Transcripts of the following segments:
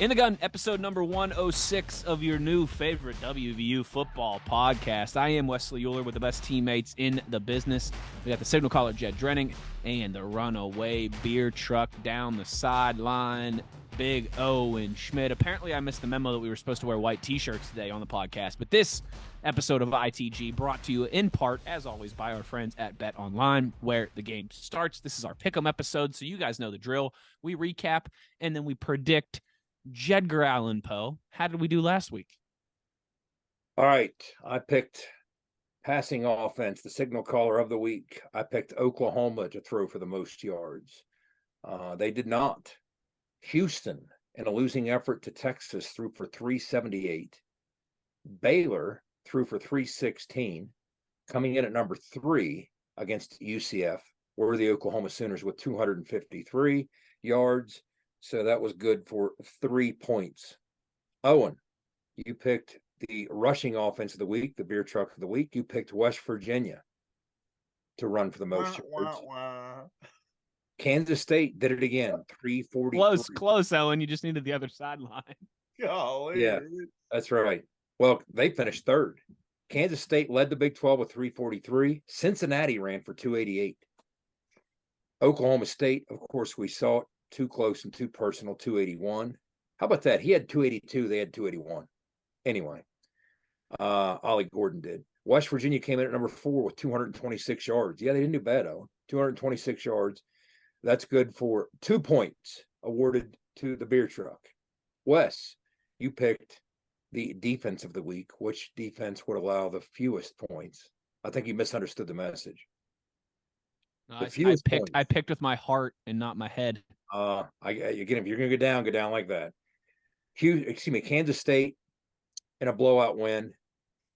In the Gun, episode number 106 of your new favorite WVU football podcast. I am Wesley Euler with the best teammates in the business. We got the signal caller, Jed Drenning, and the runaway beer truck down the sideline, Big Owen Schmidt. Apparently, I missed the memo that we were supposed to wear white T-shirts today on the podcast, but this episode of ITG brought to you in part, as always, by our friends at Bet Online, where the game starts. This is our pick'em episode, so you guys know the drill. We recap, and then we predict Jedgar Allan Poe. How did we do last week? All right. I picked passing offense, the signal caller of the week. I picked Oklahoma to throw for the most yards. They did not. Houston, in a losing effort to Texas, threw for 378. Baylor threw for 316. Coming in at number 3 against UCF were the Oklahoma Sooners with 253 yards. So that was good for 3 points. Owen, you picked the rushing offense of the week, the beer truck of the week. You picked West Virginia to run for the most yards. Kansas State did it again, 340. Close, Owen. You just needed the other sideline. Golly. Yeah, that's right. Well, they finished third. Kansas State led the Big 12 with 343. Cincinnati ran for 288. Oklahoma State, of course, we saw it. Too close and too personal, 281. How about that? He had 282. They had 281. Anyway, Ollie Gordon did. West Virginia came in at number 4 with 226 yards. Yeah, they didn't do bad, Owen. 226 yards. That's good for 2 points awarded to the beer truck. Wes, you picked the defense of the week. Which defense would allow the fewest points? I think you misunderstood the message. I picked with my heart and not my head. If you're going to go down like that. Kansas State in a blowout win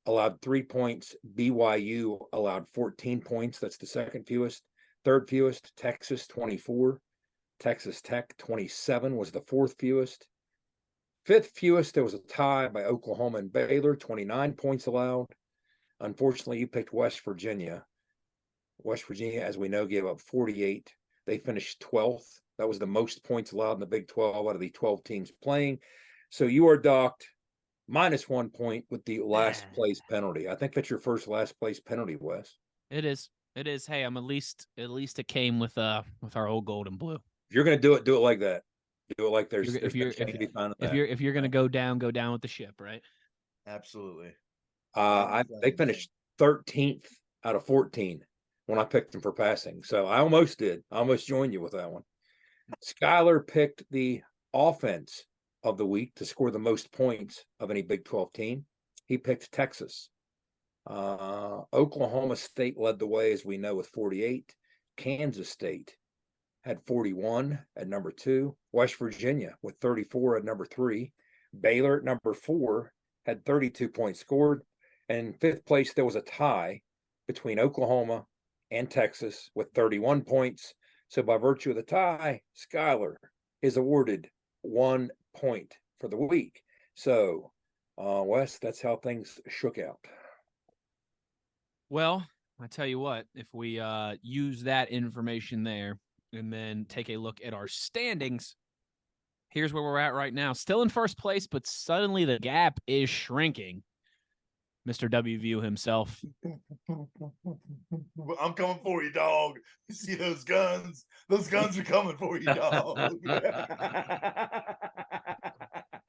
allowed 3 points. BYU allowed 14 points. That's the second fewest. Third fewest, Texas, 24. Texas Tech, 27 was the fourth fewest. Fifth fewest, there was a tie by Oklahoma and Baylor, 29 points allowed. Unfortunately, you picked West Virginia. West Virginia, as we know, gave up 48. They finished 12th. That was the most points allowed in the Big 12 out of the 12 teams playing. So you are docked minus 1 point with the last place penalty. I think that's your first last place penalty, Wes. It is. Hey, I'm at least it came with our old gold and blue. If you're going to do it like that. Do it like if you're going to go down with the ship, right? Absolutely. They finished 13th out of 14 when I picked them for passing. So I almost did. I almost joined you with that one. Schuyler picked the offense of the week to score the most points of any Big 12 team. He picked Texas. Oklahoma State led the way, as we know, with 48. Kansas State had 41 at number 2. West Virginia with 34 at number 3. Baylor at number 4 had 32 points scored. And in fifth place, there was a tie between Oklahoma and Texas with 31 points. So by virtue of the tie, Schuyler is awarded 1 point for the week. So, Wes, that's how things shook out. Well, I tell you what, if we use that information there and then take a look at our standings, here's where we're at right now. Still in first place, but suddenly the gap is shrinking. Mr. WVU himself. I'm coming for you, dog. You see those guns? Those guns are coming for you, dog.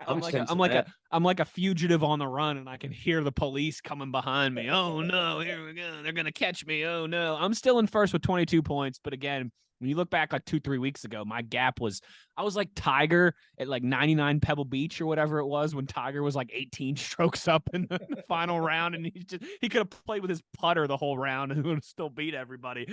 I'm like a fugitive on the run, and I can hear the police coming behind me. Oh no, here we go. They're gonna catch me. Oh no. I'm still in first with 22 points, but again, when you look back like 2-3 weeks ago, my gap was, I was like Tiger at like 99 Pebble Beach or whatever it was when Tiger was like 18 strokes up in the final round, and he could have played with his putter the whole round and would have still beat everybody.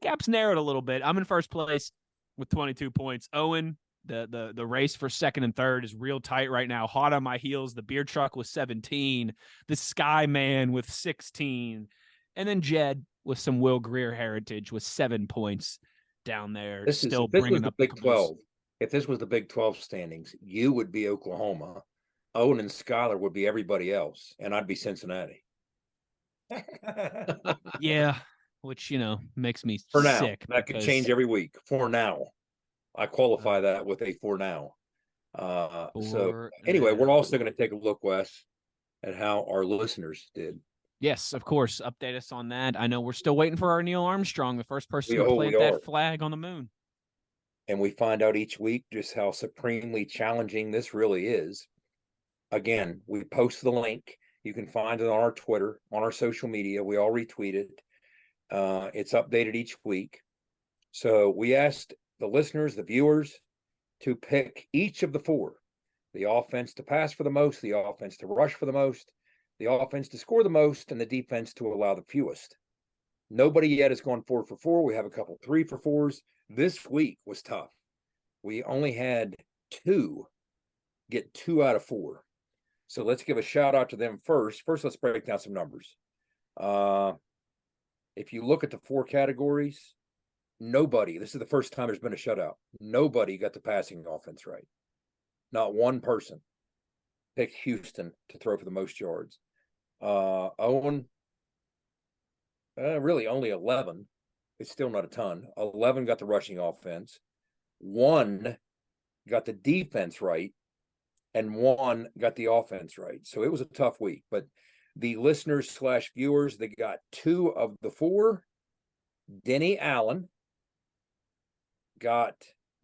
Gap's narrowed a little bit. I'm in first place with 22 points. Owen, the race for second and third is real tight right now. Hot on my heels. The beer truck with 17, the Sky Man with 16, and then Jed with some Will Greer heritage with 7 points down there. This was the Big 12. If this was the Big 12 standings, you would be Oklahoma. Owen and Schuyler would be everybody else, and I'd be Cincinnati. Yeah, which, makes me for now, sick. That could change every week. For now. I qualify that with a for now. So anyway, we're also going to take a look, Wes, at how our listeners did. Yes, of course. Update us on that. I know we're still waiting for our Neil Armstrong, the first person to We plant are. that flag on the moon. And we find out each week just how supremely challenging this really is. Again, we post the link. You can find it on our Twitter, on our social media. We all retweet it. It's updated each week. So we asked the listeners, the viewers, to pick each of the four: the offense to pass for the most, the offense to rush for the most, the offense to score the most, and the defense to allow the fewest. Nobody yet has gone 4 for 4. We have a couple 3 for 4s. This week was tough. We only had 2 get 2 out of 4. So let's give a shout out to them first. First, let's break down some numbers. If you look at the 4 categories, nobody, this is the first time there's been a shutout. Nobody got the passing offense right. Not one person picked Houston to throw for the most yards. Owen, really only 11. It's still not a ton. 11 got the rushing offense. 1 got the defense right. And 1 got the offense right. So it was a tough week. But the listeners / viewers, they got 2 of the 4. Denny Allen got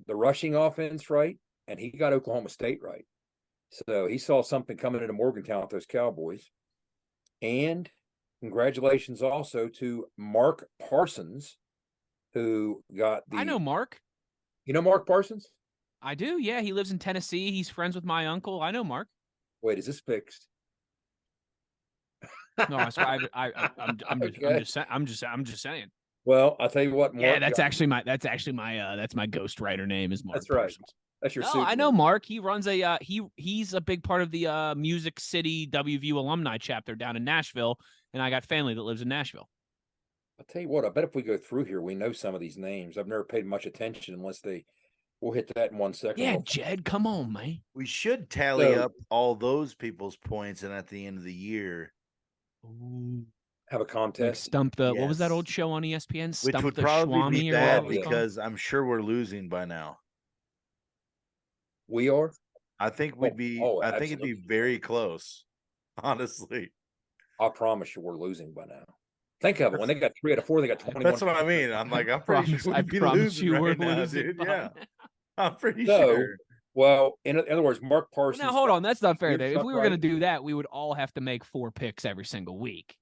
the rushing offense right, and he got Oklahoma State right. So he saw something coming into Morgantown with those Cowboys. And congratulations also to Mark Parsons, who got the... I know Mark. You know Mark Parsons? I do, yeah. He lives in Tennessee. He's friends with my uncle. I know Mark. Wait, is this fixed? No, I'm just saying. Well, I'll tell you what. Mark that's actually my ghostwriter name is Mark. That's right. Parsons. That's your. No, I know Mark. He runs he's a big part of the Music City WVU alumni chapter down in Nashville, and I got family that lives in Nashville. I'll tell you what. I bet if we go through here, we know some of these names. I've never paid much attention unless they. We'll hit that in 1 second. Yeah, Jed, come on, man. We should tally up all those people's points, and at the end of the year, have a contest. Like stump the what was that old show on ESPN? Which would probably be bad because I'm sure we're losing by now. We are. I think we'd be. I think it'd be very close. Honestly, I promise you, we're losing by now. Think of it. When they got 3 out of 4, they got 21. That's what I mean. I'm like, I'm pretty sure we'd be losing right now, dude. Yeah, I'm pretty sure. Well, in other words, Mark Parsons. Now, hold on. That's not fair, Dave. If we were going to do that, we would all have to make 4 picks every single week.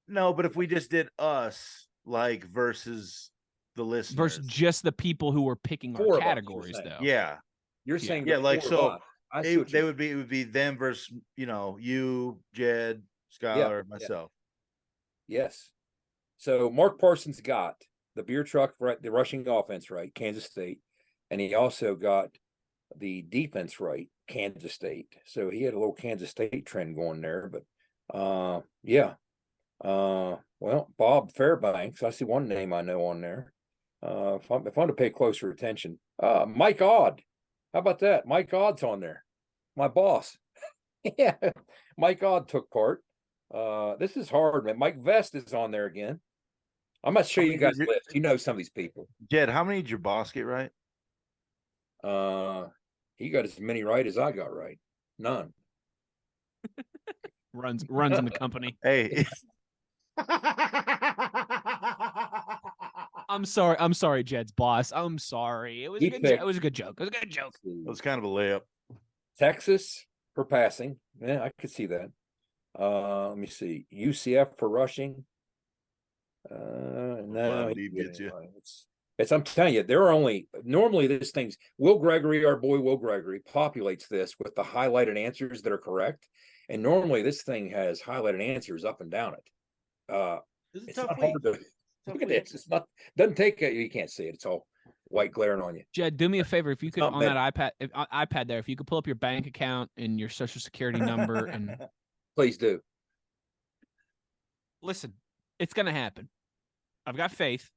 No, but if we just did us, like, versus the listeners. Versus just the people who were picking our categories, though. Yeah. You're saying, yeah, like, so it would be them versus, you, Jed, Schuyler, myself. Yes. So Mark Parsons got the beer truck right, the rushing offense right, Kansas State, and he also got the defense right, Kansas State. So he had a little Kansas State trend going there. But well, Bob Fairbanks, I see one name I know on there. If I'm to pay closer attention, Mike Odd. How about that? Mike Odd's on there, my boss. Yeah, Mike Odd took part. This is hard, man. Mike Vest is on there again. I'm not sure you guys list. You know some of these people. Jed, how many did your boss get right? He got as many right as I got right. None. runs in the company. Hey. I'm sorry, Jeds boss. I'm sorry. It was a good joke. It was a good joke. It was kind of a layup. Texas for passing. Yeah, I could see that. Let me see. UCF for rushing. No, it's I'm telling you, there are only normally these things. Will Gregory, our boy Will Gregory, populates this with the highlighted answers that are correct. And normally this thing has highlighted answers up and down it. It's tough week. Look at this. It's not doesn't take it. You can't see it. It's all white glaring on you. Jed, do me a favor. If you could on that iPad there, if you could pull up your bank account and your social security number and please do. Listen, it's gonna happen. I've got faith.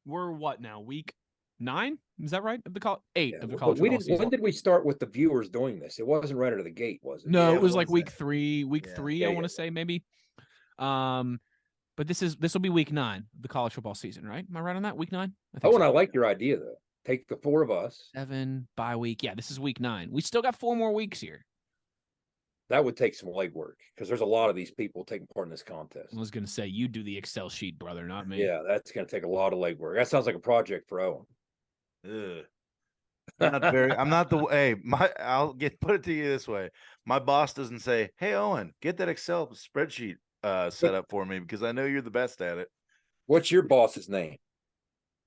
We're what now? Week 9? Is that right? Of the 8 of the college football season. When did we start with the viewers doing this? It wasn't right out of the gate, was it? No, it was like week 3. Week 3, I want to say maybe. But this will be week 9 of the college football season, right? Am I right on that? Week 9? I like your idea though. Take the 4 of us. 7 bye week. Yeah, this is week 9. We still got 4 more weeks here. That would take some legwork because there's a lot of these people taking part in this contest. I was going to say, you do the Excel sheet, brother, not me. Yeah, that's going to take a lot of legwork. That sounds like a project for Owen. Ugh. I'm not the hey, put it to you this way. My boss doesn't say, "Hey Owen, get that Excel spreadsheet set up for me because I know you're the best at it." What's your boss's name?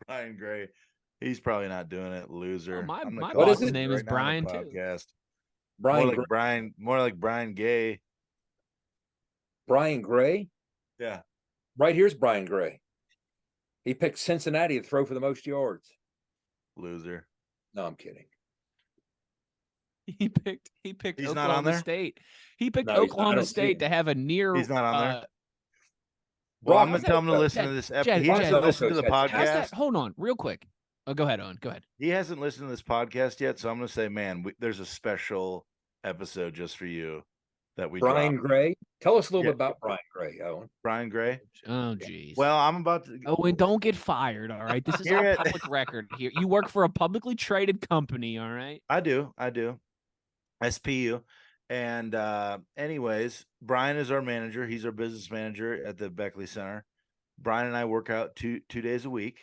Brian Gray. He's probably not doing it, loser. Oh, my boss's name is Brian too. Brian, more like Brian Gay. Brian Gray? Yeah. Right here's Brian Gray. He picked Cincinnati to throw for the most yards. Loser. No, I'm kidding. He picked He's Oklahoma not on there? State. He picked Oklahoma State to have a near. He's not on there. Well, I'm gonna tell him to listen to this episode. He hasn't listened to the podcast. Hold on, real quick. Oh, go ahead, Owen. Go ahead. He hasn't listened to this podcast yet, so I'm gonna say, man, there's a special episode just for you that we. Brian Gray. Tell us a little bit about Brian Gray, Owen. Brian Gray. Oh, geez. Well, I'm about to. Owen, don't get fired. All right, this is a public record here. You work for a publicly traded company. All right. I do. SPU. And anyways, Brian is our manager. He's our business manager at the Beckley Center. Brian and I work out two days a week.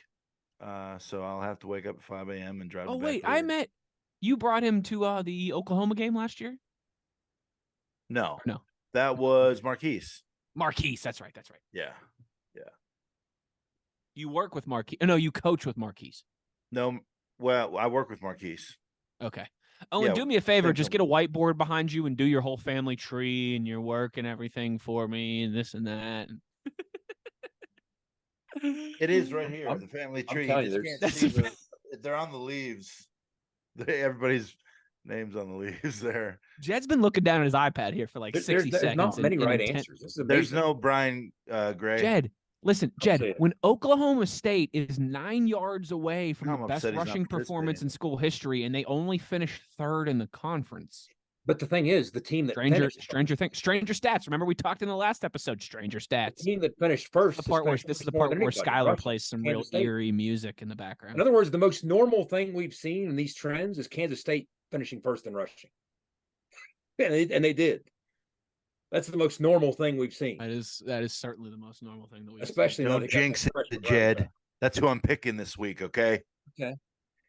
So I'll have to wake up at 5 a.m. and drive. Oh, wait, you brought him to the Oklahoma game last year? No. That was Marquise. That's right. Yeah. You work with Marquise. No, you coach with Marquise. No, well, I work with Marquise. Okay. Oh, and do me a favor, just get a whiteboard behind you and do your whole family tree and your work and everything for me and this and that. It is right here, the family tree. They're on the leaves. Everybody's name's on the leaves there. Jed's been looking down at his iPad here for like 60 seconds. There's not many right answers. There's no Brian Gray. Jed, listen, when Oklahoma State is 9 yards away from the best rushing performance in school history, and they only finished 3rd in the conference. But the thing is, the team that stranger stats. Remember, we talked in the last episode. Stranger stats. The team that finished first. This is the part where Schuyler plays some real eerie music in the background. In other words, the most normal thing we've seen in these trends is Kansas State finishing first in rushing, and they did. That's the most normal thing we've seen. That is certainly the most normal thing that we've Especially seen. Don't jinx it, Jed. That's who I'm picking this week. Okay.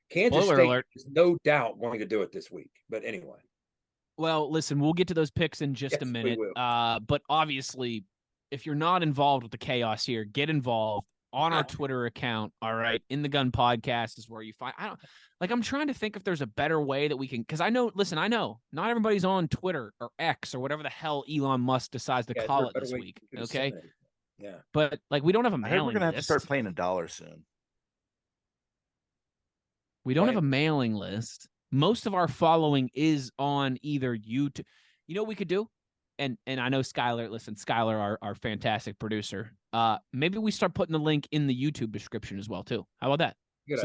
Kansas State is no doubt going to do it this week. But anyway. Well, listen, we'll get to those picks in just a minute. But obviously, if you're not involved with the chaos here, get involved on our Twitter account. All right. In the Gun Podcast is where you find. I'm trying to think if there's a better way that we can, because I know not everybody's on Twitter or X or whatever the hell Elon Musk decides to call it this week. Okay. Yeah. But we don't have a mailing list. We're going to have to start playing $1 soon. We don't have a mailing list. Most of our following is on either YouTube. You know what we could do? And I know Schuyler, our fantastic producer. Maybe we start putting the link in the YouTube description as well, too. How about that?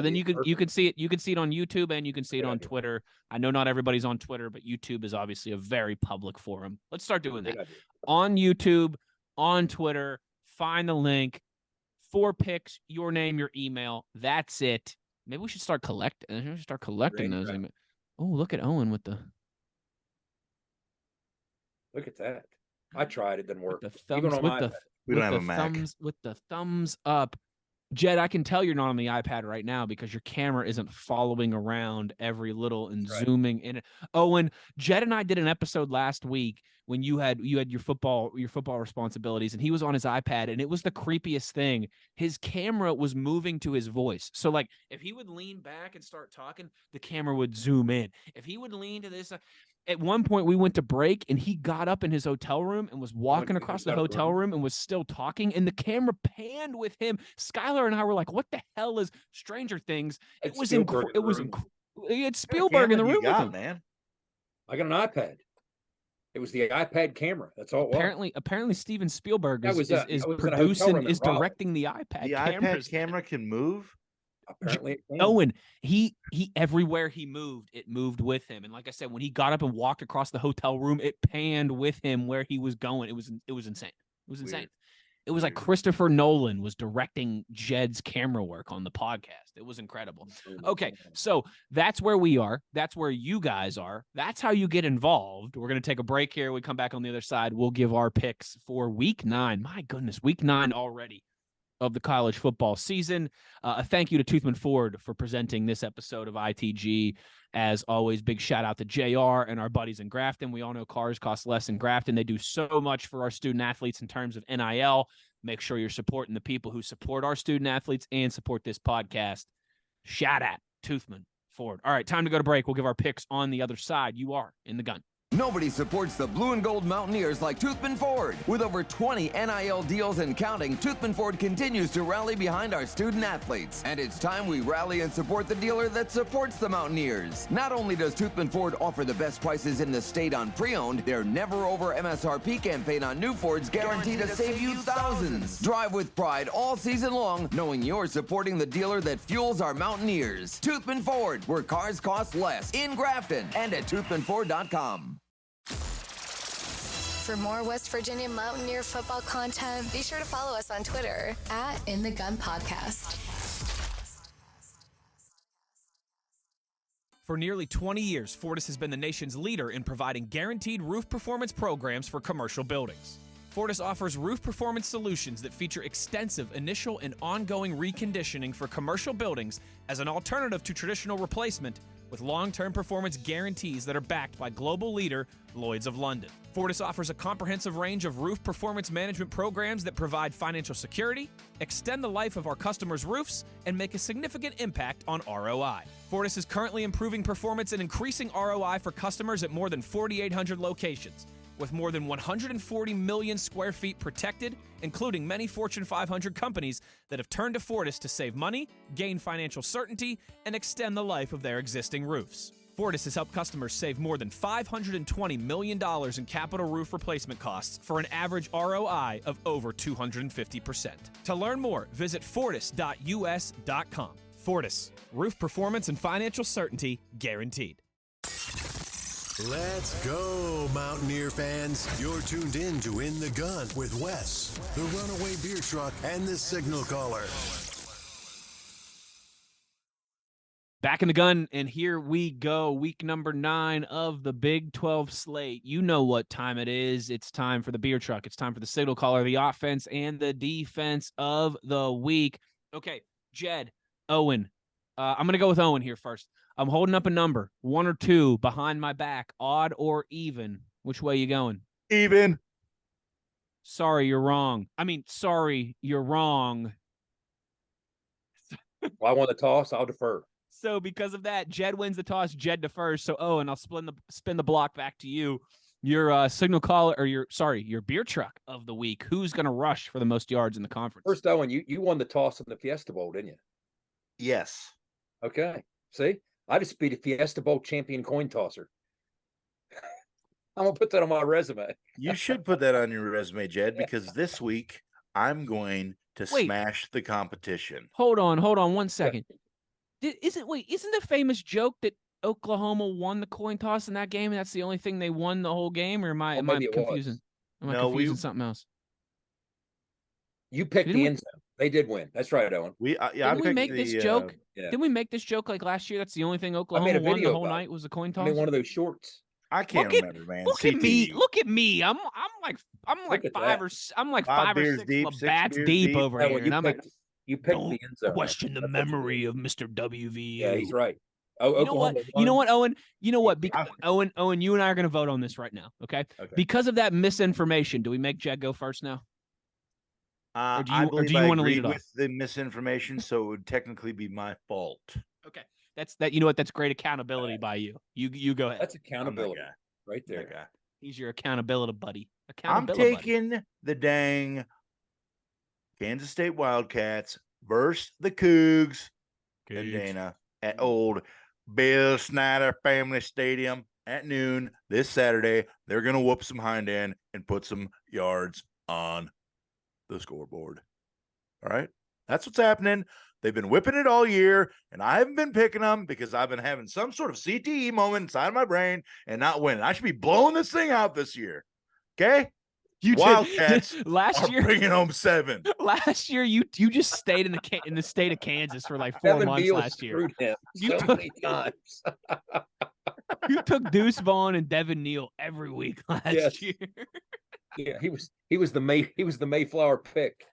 Then you can see it. You can see it on YouTube and you can see it on Twitter. I know not everybody's on Twitter, but YouTube is obviously a very public forum. Let's start doing that. On YouTube, on Twitter, find the link. 4 picks, your name, your email. That's it. Maybe we should start collecting. Those. Right. Oh, look at Owen with the. Look at that! I tried; it didn't work. We don't have a Mac. With the thumbs up, Jed. I can tell you're not on the iPad right now because your camera isn't following around every little and zooming in it. Owen, Jed and I did an episode last week when you had your football responsibilities, and he was on his iPad, and it was the creepiest thing. His camera was moving to his voice. So if he would lean back and start talking, the camera would zoom in. If he would lean to this, at one point we went to break, and he got up in his hotel room and was walking across the hotel room and was still talking, and the camera panned with him. Schuyler and I were like, "What the hell is Stranger Things?" It's Spielberg in the room with him, man. I got an iPad. It was the iPad camera. That's all it was. Apparently Steven Spielberg is directing the iPad. The iPad camera can move. Apparently, it can. Owen, he everywhere he moved, it moved with him. And like I said, when he got up and walked across the hotel room, it panned with him where he was going. It was insane. It was insane. It was like Christopher Nolan was directing Jed's camera work on the podcast. It was incredible. Okay, so that's where we are. That's where you guys are. That's how you get involved. We're going to take a break here. We come back on the other side. We'll give our picks for week 9. My goodness, week 9 already of the college football season. A thank you to Toothman Ford for presenting this episode of ITG. As always, big shout out to JR and our buddies in Grafton. We all know cars cost less in Grafton. They do so much for our student athletes in terms of NIL. Make sure you're supporting the people who support our student athletes and support this podcast. Shout out Toothman Ford. All right, time to go to break. We'll give our picks on the other side. You are in the gun. Nobody supports the blue and gold Mountaineers like Toothman Ford. With over 20 NIL deals and counting, Toothman Ford continues to rally behind our student athletes. And it's time we rally and support the dealer that supports the Mountaineers. Not only does Toothman Ford offer the best prices in the state on pre-owned, their never over MSRP campaign on new Fords guaranteed to save you thousands. Drive with pride all season long, knowing you're supporting the dealer that fuels our Mountaineers. Toothman Ford, where cars cost less, in Grafton and at toothmanford.com. For more West Virginia Mountaineer football content, be sure to follow us on Twitter at In the Gun Podcast. For nearly 20 years, Fortis has been the nation's leader in providing guaranteed roof performance programs for commercial buildings. Fortis offers roof performance solutions that feature extensive initial and ongoing reconditioning for commercial buildings as an alternative to traditional replacement, with long-term performance guarantees that are backed by global leader Lloyd's of London. Fortis offers a comprehensive range of roof performance management programs that provide financial security, extend the life of our customers' roofs, and make a significant impact on ROI. Fortis is currently improving performance and increasing ROI for customers at more than 4,800 locations, with more than 140 million square feet protected, including many Fortune 500 companies that have turned to Fortis to save money, gain financial certainty, and extend the life of their existing roofs. Fortis has helped customers save more than $520 million in capital roof replacement costs for an average ROI of over 250%. To learn more, visit fortis.us.com. Fortis, roof performance and financial certainty guaranteed. Let's go, Mountaineer fans. You're tuned in to In the Gun with Wes, the Runaway Beer Truck, and the Signal Caller. Back in the gun, and here we go. Week number 9 of the Big 12 slate. You know what time it is. It's time for the beer truck. It's time for the Signal Caller, the offense and the defense of the week. Okay, Jed, Owen. I'm going to go with Owen here first. I'm holding up a number, 1 or 2 behind my back, odd or even. Which way you going? Even. Sorry, you're wrong. Sorry, you're wrong. Well, I want the toss. I'll defer. So because of that, Jed wins the toss. Jed defers. So Owen, I'll spin the block back to you. Your Signal Caller, or your beer truck of the week. Who's going to rush for the most yards in the conference? First, Owen, you won the toss in the Fiesta Bowl, didn't you? Yes. Okay. See, I just beat a Fiesta Bowl champion coin tosser. I'm going to put that on my resume. You should put that on your resume, Jed, because this week I'm going to smash the competition. Hold on 1 second. Isn't the famous joke that Oklahoma won the coin toss in that game, and that's the only thing they won the whole game? Or am I confusing? Am I confusing something else? You picked the end zone. They did win. That's right, Owen. Didn't we make this joke? Didn't we make this joke like last year? That's the only thing Oklahoma won the whole night was a coin toss. I mean, one of those shorts. I can't remember, man. Look at me. Look at me. I'm like 5 or 6 bats deep over here, and I'm like. You picked the end zone. Question the memory of Mr. WVU. Yeah, he's right. You know what, Owen? You know what? Because, Owen, you and I are going to vote on this right now, okay? Because of that misinformation, do we make Jed go first now? Or do you want to lead it with the misinformation, so it would technically be my fault. Okay, that's great accountability by you. You go ahead. That's accountability right there. He's your accountability buddy. I'm taking the dang Kansas State Wildcats versus the Cougs in Dana at old Bill Snyder Family Stadium at noon this Saturday. They're going to whoop some hind end and put some yards on the scoreboard. All right? That's what's happening. They've been whipping it all year, and I haven't been picking them because I've been having some sort of CTE moment inside of my brain and not winning. I should be blowing this thing out this year. Okay? You Wildcats did last are year. bringing home 7. Last year, you just stayed in the state of Kansas for like 4 Evan months Beal last year. screwed him You so took- many times. You took Deuce Vaughn and Devin Neal every week last year. Yeah, he was the Mayflower pick.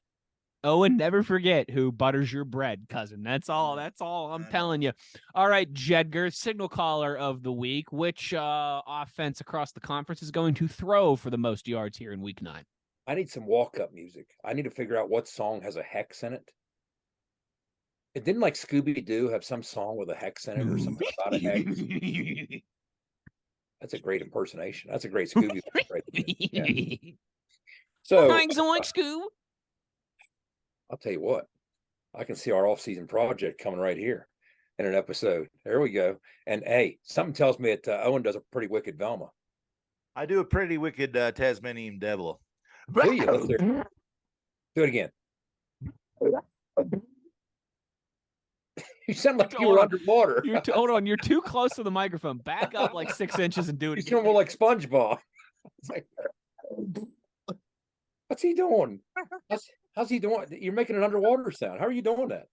Owen, never forget who butters your bread, cousin. That's all I'm telling you. All right, Jedger, signal caller of the week. Which offense across the conference is going to throw for the most yards here in week 9? I need some walk-up music. I need to figure out what song has a hex in it. It didn't like Scooby-Doo have some song with a hex in it or something about a hex. That's a great impersonation. That's a great Scooby. Yeah. So Zoink, Scoob. I'll tell you what, I can see our off-season project coming right here in an episode. There we go. And hey, something tells me that Owen does a pretty wicked Velma. I do a pretty wicked Tasmanian devil. Do you? Let's hear it. Do it again. You sound like you were underwater. Hold on, you're too close to the microphone. Back up like 6 inches and do it You again. sound more like SpongeBob. It's like, what's he doing? How's he doing? You're making an underwater sound. How are you doing that?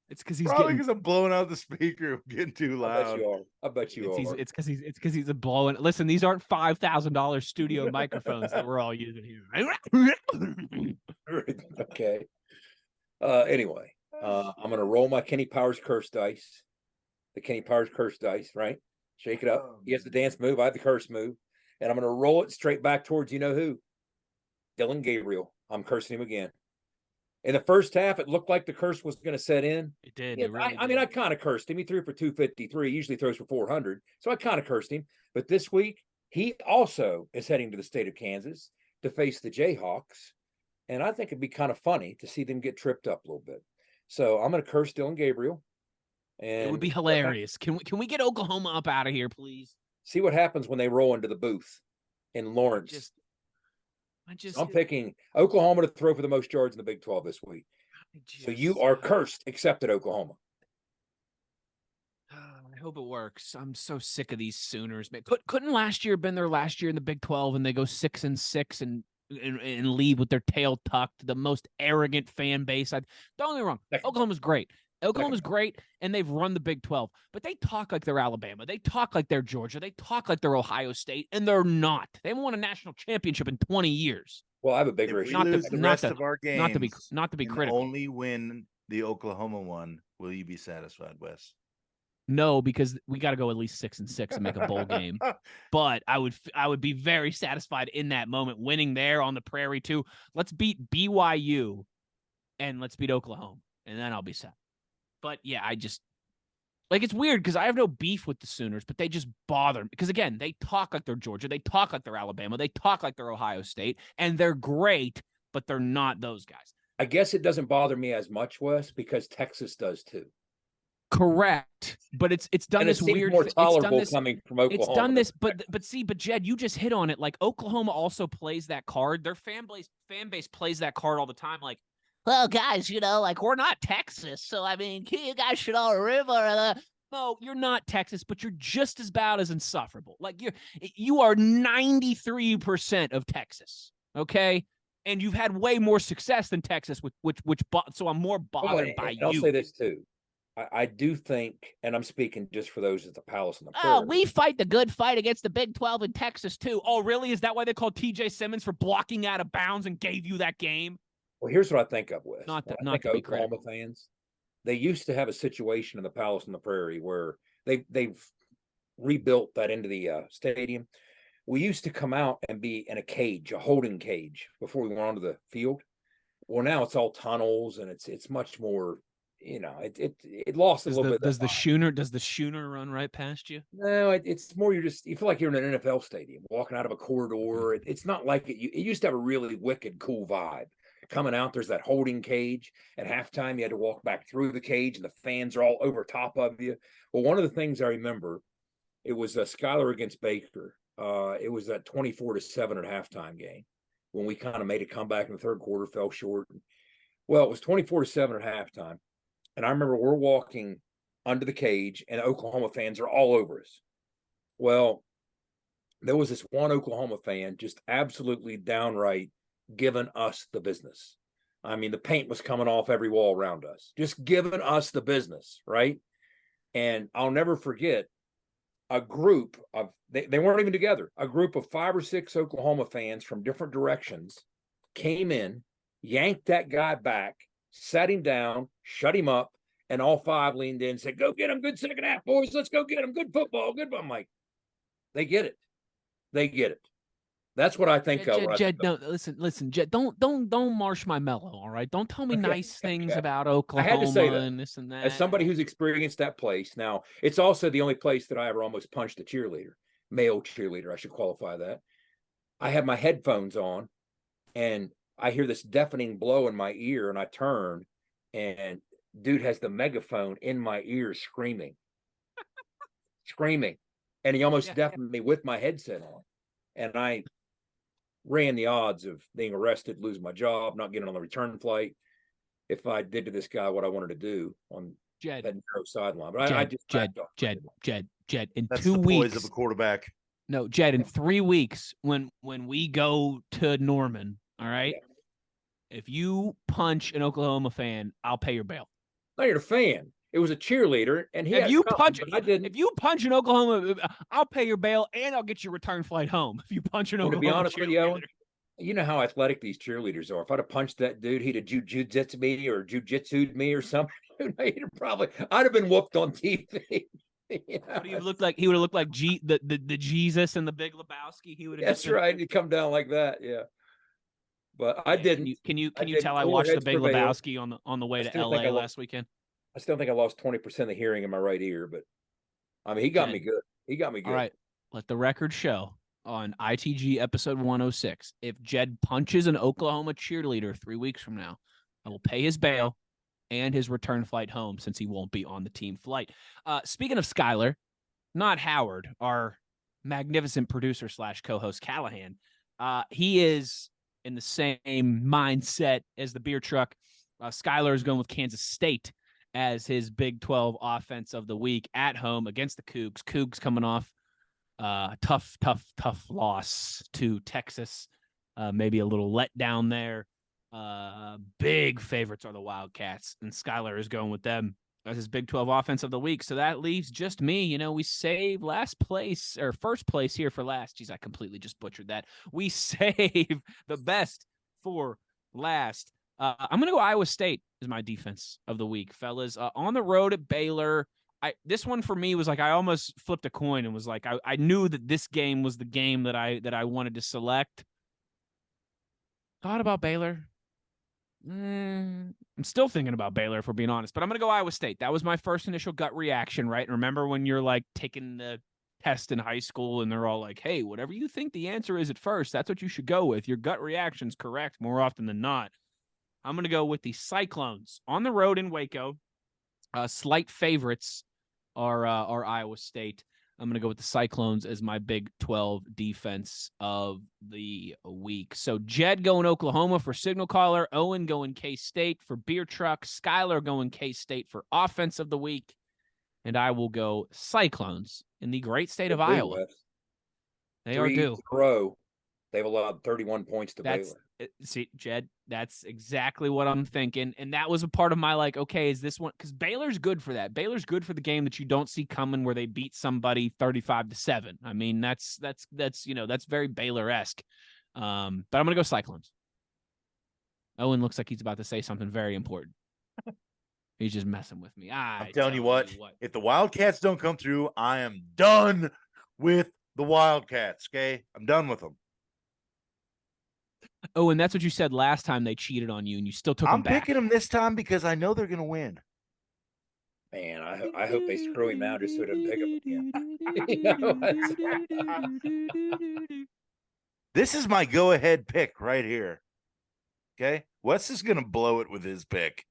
It's because he's Probably getting. because I'm blowing out the speaker, getting too loud. I bet you are. It's because he's blowing. Listen, these aren't $5,000 studio microphones that we're all using here. Okay. Anyway, I'm gonna roll my Kenny Powers curse dice. The Kenny Powers curse dice, right? Shake it up. He has the dance move. I have the curse move, and I'm gonna roll it straight back towards you know who? Dylan Gabriel. I'm cursing him again. In the first half, it looked like the curse was going to set in. It did. Yeah, It really I mean, I kind of cursed him. He threw for 253. He usually throws for 400. So I kind of cursed him. But this week, he also is heading to the state of Kansas to face the Jayhawks. And I think it'd be kind of funny to see them get tripped up a little bit. So I'm going to curse Dylan Gabriel. And it would be hilarious. Can we get Oklahoma up out of here, please? See what happens when they roll into the booth in Lawrence. I'm picking Oklahoma to throw for the most yards in the Big 12 this week. So you are cursed, except at Oklahoma. I hope it works. I'm so sick of these Sooners. Man, couldn't last year been their last year in the Big 12 and they go 6-6 and leave with their tail tucked? The most arrogant fan base. Don't get me wrong. Oklahoma's great. Oklahoma's great, and they've run the Big 12, but they talk like they're Alabama. They talk like they're Georgia. They talk like they're Ohio State, and they're not. They haven't won a national championship in 20 years. Well, I have a bigger If we issue. lose the rest of our games, not to be and critical. only win the Oklahoma one, will you be satisfied, Wes? No, because we got to go at least 6-6 and make a bowl game. But I would be very satisfied in that moment, winning there on the Prairie too. Let's beat BYU, and let's beat Oklahoma, and then I'll be set. But yeah, it's weird because I have no beef with the Sooners, but they just bother me because again, they talk like they're Georgia, they talk like they're Alabama, they talk like they're Ohio State, and they're great, but they're not those guys. I guess it doesn't bother me as much, Wes, because Texas does too. Correct, but it's done and this weird. More tolerable coming from Oklahoma. It's done this, but Jed, you just hit on it. Like Oklahoma also plays that card. Their fan base plays that card all the time. Like, well, guys, like we're not Texas, so I mean, you guys should all remember. No, you're not Texas, but you're just as bad as insufferable. Like you are 93% of Texas, okay? And you've had way more success than Texas, so I'm more bothered by you. I'll say this too. I do think, and I'm speaking just for those at the Palace and the Prairie. Oh, we fight the good fight against the Big 12 in Texas too. Oh, really? Is that why they called T.J. Simmons for blocking out of bounds and gave you that game? Well, here's what I think of, Wes. Not I think Oklahoma fans, they used to have a situation in the Palace and the Prairie where they've rebuilt that into the stadium. We used to come out and be in a cage, a holding cage, before we went onto the field. Well, now it's all tunnels and it's much more. It lost a little bit. Does the Schuyler run right past you? No, it's more you feel like you're in an NFL stadium, walking out of a corridor. It's not like it used to have a really wicked, cool vibe. Coming out, there's that holding cage. At halftime, you had to walk back through the cage, and the fans are all over top of you. Well, one of the things I remember, it was Schuyler against Baker. It was that 24-7 at halftime game when we kind of made a comeback in the third quarter, fell short. Well, it was 24-7 at halftime. And I remember we're walking under the cage and Oklahoma fans are all over us. Well, there was this one Oklahoma fan just absolutely downright giving us the business. I mean, the paint was coming off every wall around us, just giving us the business, right? And I'll never forget a group of, they weren't even together, a group of 5 or 6 Oklahoma fans from different directions came in, yanked that guy back, sat him down, shut him up, and all 5 leaned in and said, go get him, good second half, boys, let's go get him, good football, good. I'm like, they get it. They get it. That's what I think of. Jed, no, listen, Jed, don't marsh my mellow, all right? Don't tell me nice things about Oklahoma I had to say that. and this and that. As somebody who's experienced that place, now it's also the only place that I ever almost punched a cheerleader, male cheerleader. I should qualify that. I had my headphones on, and I hear this deafening blow in my ear, and I turn, and dude has the megaphone in my ear screaming, and he almost deafened me with my headset on, and I ran the odds of being arrested, lose my job, not getting on the return flight if I did to this guy what I wanted to do on Jed, that narrow sideline. But Jed, in That's 2 the weeks poise of a quarterback. No, Jed, in 3 weeks, when we go to Norman, all right, if you punch an Oklahoma fan, I'll pay your bail. No, you're a fan. It was a cheerleader, and if you punch an Oklahoma, I'll pay your bail and I'll get your return flight home. If you punch an Oklahoma, to be honest with you, cheerleader. Owen, you know how athletic these cheerleaders are. If I'd have punched that dude, he'd have jujitsu'd me or jujitsu'd me or something. I'd have been whooped on TV. You know? But he would have looked like the Jesus and the Big Lebowski. He would have. That's right. He'd come down like that. Yeah. But I didn't. Can you tell I watched the Big Lebowski on the way to LA last weekend? I still think I lost 20% of the hearing in my right ear, but I mean, he got me good. He got me good. All right. Let the record show on ITG episode 106. If Jed punches an Oklahoma cheerleader 3 weeks from now, I will pay his bail and his return flight home since he won't be on the team flight. Speaking of Schuyler, not Howard, our magnificent producer / co-host Callahan, he is in the same mindset as the beer truck. Schuyler is going with Kansas State as his Big 12 offense of the week at home against the Cougs. Cougs coming off tough loss to Texas. Maybe a little letdown there. Big favorites are the Wildcats, and Schuyler is going with them as his Big 12 offense of the week. So that leaves just me. You know, we save first place here for last. Geez, I completely just butchered that. We save the best for last. I'm going to go Iowa State as my defense of the week, fellas. On the road at Baylor. This one for me was like I almost flipped a coin and was like I knew that this game was the game that I wanted to select. Thought about Baylor. I'm still thinking about Baylor, if we're being honest, but I'm going to go Iowa State. That was my first initial gut reaction, right? And remember when you're like taking the test in high school and they're all like, hey, whatever you think the answer is at first, that's what you should go with. Your gut reaction's correct more often than not. I'm going to go with the Cyclones on the road in Waco. Slight favorites are Iowa State. I'm going to go with the Cyclones as my Big 12 defense of the week. So Jed going Oklahoma for Signal Caller, Owen going K-State for Beer Truck, Schuyler going K-State for offense of the week, and I will go Cyclones in the great state of Iowa. West. They are due. They've allowed 31 points to Baylor. See, Jed, that's exactly what I'm thinking. And that was a part of my like, okay, is this one? Because Baylor's good for that. Baylor's good for the game that you don't see coming where they beat somebody 35-7. I mean, that's very Baylor-esque. But I'm going to go Cyclones. Owen looks like he's about to say something very important. He's just messing with me. I'm telling you what, if the Wildcats don't come through, I am done with the Wildcats, okay? I'm done with them. Oh, and that's what you said last time they cheated on you, and you still took them back. I'm picking them this time because I know they're going to win. Man, I hope they screw him out just so he doesn't pick him again. This is my go-ahead pick right here. Okay? Wes is going to blow it with his pick.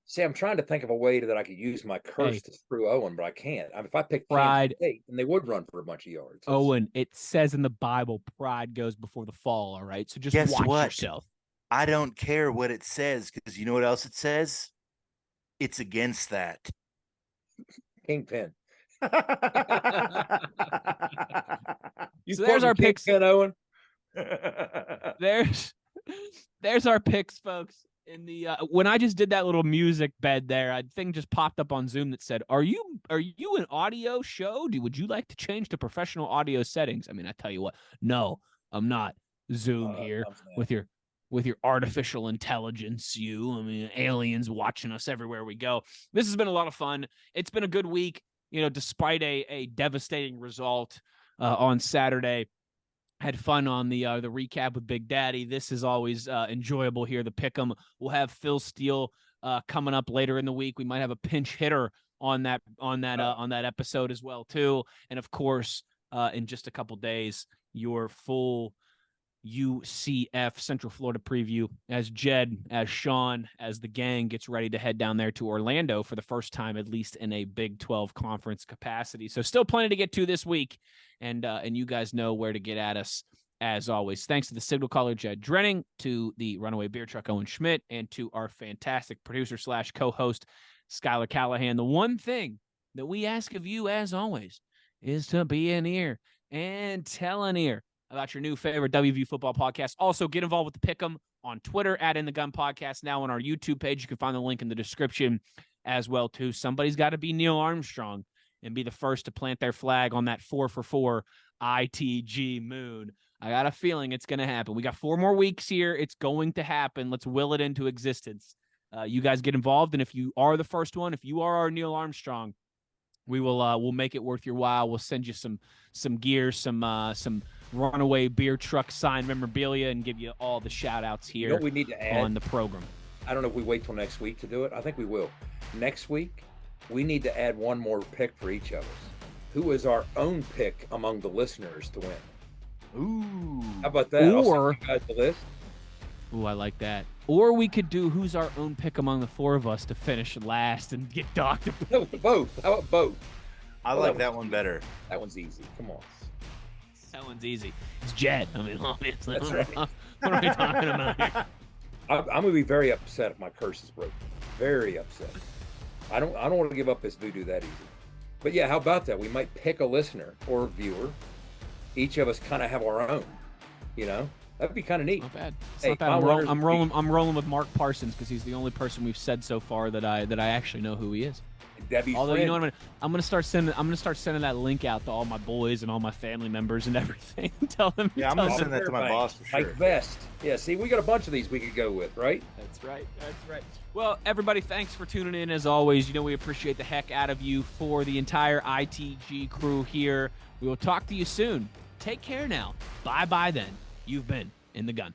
See, I'm trying to think of a way that I could use my curse to screw Owen, but I can't. I mean, if I pick pride, Kansas State, then they would run for a bunch of yards. Owen, it says in the Bible, pride goes before the fall, all right? So just watch yourself. I don't care what it says, because you know what else it says? It's against that. Kingpin. So there's our picks. Kingpin, Owen. there's our picks, folks. In the when I just did that little music bed there, a thing just popped up on Zoom that said, "Are you an audio show? Would you like to change to professional audio settings?" I mean, I tell you what, no, I'm not. Zoom here with your artificial intelligence. I mean, aliens watching us everywhere we go. This has been a lot of fun. It's been a good week, despite a devastating result on Saturday. Had fun on the recap with Big Daddy. This is always enjoyable here. The Pick'em. We'll have Phil Steele coming up later in the week. We might have a pinch hitter on that episode as well too. And of course, in just a couple days, your full UCF Central Florida preview as Jed, as Sean, as the gang gets ready to head down there to Orlando for the first time, at least in a Big 12 conference capacity. So still plenty to get to this week, and you guys know where to get at us as always. Thanks to the signal caller, Jed Drenning, to the runaway beer truck, Owen Schmidt, and to our fantastic producer / co-host, Schuyler Callahan. The one thing that we ask of you, as always, is to be an ear and tell an ear about your new favorite WVU football podcast. Also, get involved with the Pick'em on Twitter at In the Gun Podcast. Now on our YouTube page, you can find the link in the description as well too. Somebody's got to be Neil Armstrong and be the first to plant their flag on that 4-for-4 ITG moon. I got a feeling it's going to happen. We got 4 more weeks here. It's going to happen. Let's will it into existence. You guys get involved, and if you are the first one, if you are our Neil Armstrong, we will we'll make it worth your while. We'll send you some gear, some runaway beer truck signed memorabilia, and give you all the shout outs here we need to add on the program. I don't know if we wait till next week to do it. I think we will. Next week, we need to add one more pick for each of us. Who is our own pick among the listeners to win? Ooh. How about that? Or, I'll send you guys the list. Ooh, I like that. Or we could do who's our own pick among the 4 of us to finish last and get docked. Both. How about both? I like that one better. That one's easy. Come on. That one's easy. It's Jed. I mean, obviously. That's right. What are we talking about here? I'm going to be very upset if my curse is broken. Very upset. I don't want to give up this voodoo that easy. But yeah, how about that? We might pick a listener or a viewer. Each of us kind of have our own. That'd be kind of neat. Not bad. It's Hey, not bad. I'm rolling with Mark Parsons because he's the only person we've said so far that I actually know who he is. Debbie Although Friend. you know what I'm gonna start sending that link out to all my boys and all my family members and everything. Tell them. Yeah, I'm gonna send that to my boss for sure. Mike Vest. Yeah, see, we got a bunch of these we could go with, right? That's right. Well, everybody, thanks for tuning in as always. We appreciate the heck out of you. For the entire ITG crew here, we will talk to you soon. Take care now. Bye then. You've been In the Gun.